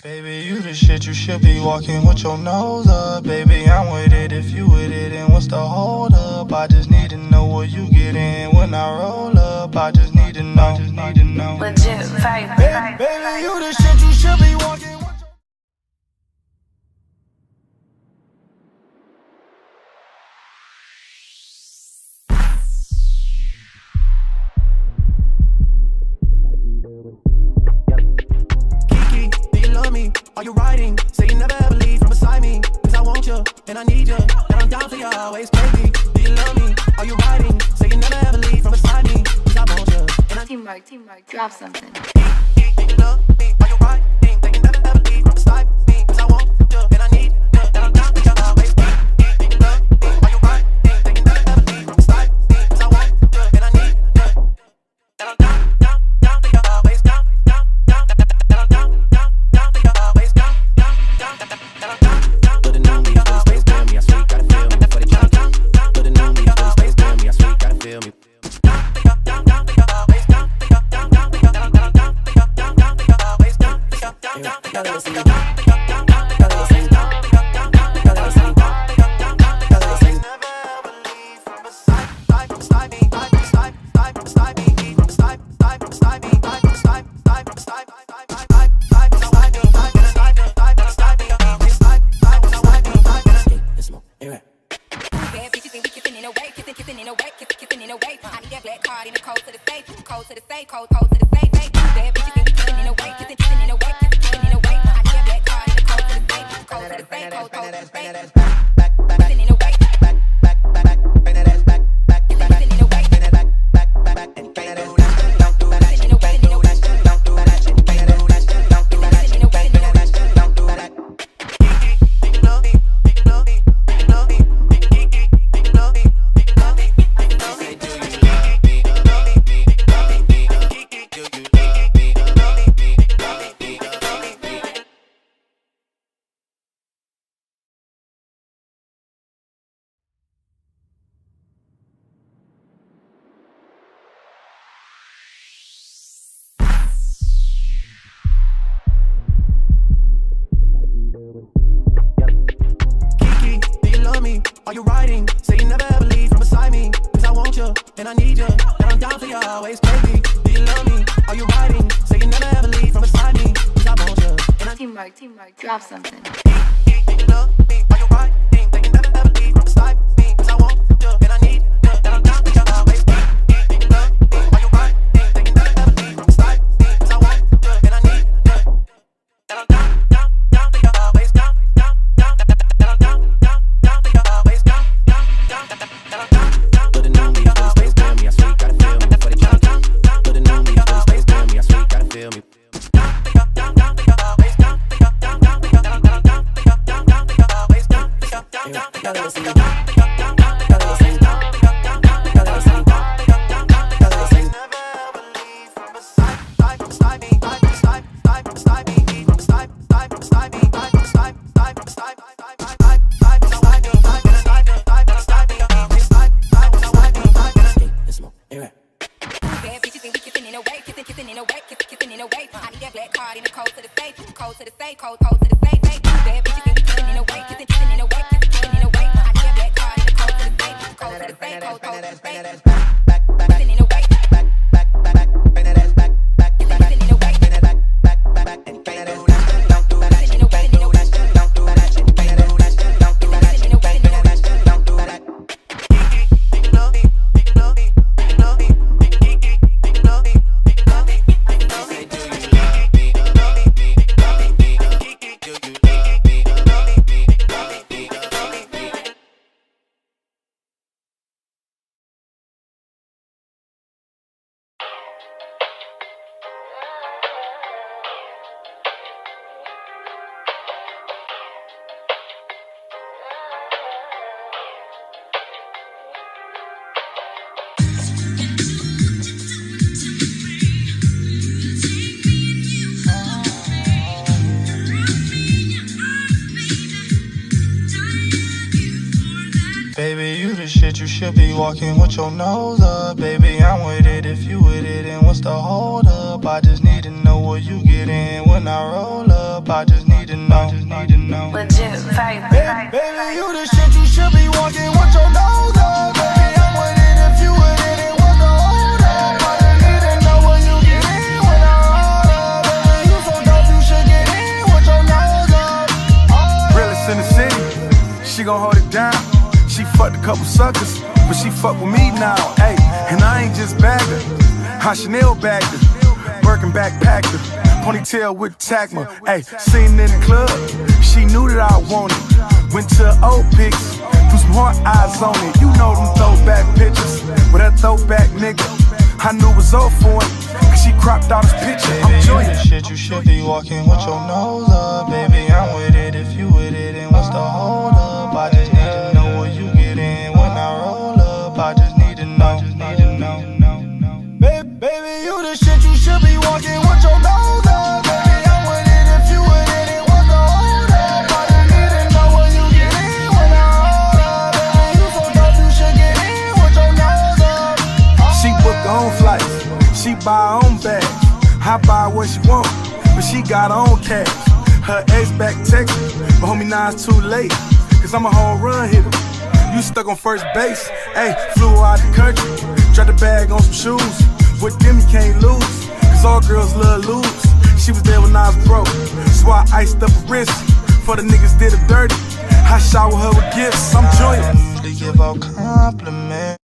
Baby, you the shit, you should be walking with your nose up. Baby, I'm with it if you with it, and what's the hold up? I just need to know what you get in when I roll up. I just need to know, Legit vibe. Baby, you the shit, you should be walking with your Are you riding? Say you never ever leave from beside me. Cause I want you, and I need you, and I'm down for you always, baby. Do you love me? Are you riding? Say you never ever leave from beside me. Cause I want you, and I Teamwork, drop something. Do you love me? Are you riding? Say you never ever leave from beside me. Cause I want you, and I need you, and I'm down for you always, baby. Do you love me? Are you riding? Say you never ever leave from beside me. Cause I want you, and I need you, and I'm down for you always, down for you always. But the new me is really still feel me. I swear you gotta feel me before they try to. But the new me is really still feel me. I swear you gotta feel me. Are you riding? Say you never ever leave from beside me. Cause I want you, and I need you, and I'm down for you always, baby. Do you love me? Are you riding? Say you never ever leave from beside me. Cause I want you, and I Teamwork, drop something. Do you love me? Are you riding? Say you never ever leave from beside me. Cause I want you, and I need you, and I'm down for you always, baby. Do you love me? Are you riding? Say you never ever leave from beside me. Cause I want you, and I need you, and I'm down for you always, down for you always. But the new me is really still feel me. I swear you gotta feel me before they try to. But the new me is really still feel me. I swear you gotta feel me. Baby, you the shit, you should be walking with your nose up. Baby, I'm with it if you with it, and what's the hold up? I just need to know what you get in when I roll up. up. I just need to know. Legit vibe. Baby, you the shit, you should be walking with your nose up. Baby, I'm with it if you with it, and what's the hold up? I just need to know when you get in when I roll up. Baby, you so dope, you should get in with your nose up. Realest in the city, she gon' hold it down. She fucked a couple suckers, but she fuck with me now. Ayy, and I ain't just bagged her, I Chanel bagged her, Birkin backpacked her, ponytail with Tacma. Ayy, seen in the club, she knew that I wanted. Went to old pics, threw some hard eyes on it. You know them throwback pictures with that throwback nigga. I knew it was over for it, cause she cropped out his picture. I'm joying. The shit, you should be walking with your nose up. Baby, I'm with it if you with it, and what's the hold up? I just need to know where you get in when I roll up. I just need to know. Baby, you the shit, you should be walking with your nose up. Baby, I'm with it if you with it, and what's the hold up? I just need to know where you get in when I roll up. Baby, you so dope, you should get in with your nose up. She book her own flights, she buy her own bags. I buy what she want, but she got her own cash. Her ex back texting, but homie, now it's too late, cause I'm a home run hitter. You stuck on first base, ayy, flew out the country, dropped the bag on some shoes. With them you can't lose, cause all girls love lose. She was there when I was broke, so I iced up a wrist for the niggas did her dirty. I shower her with gifts, I'm joyous. I usually give out compliments.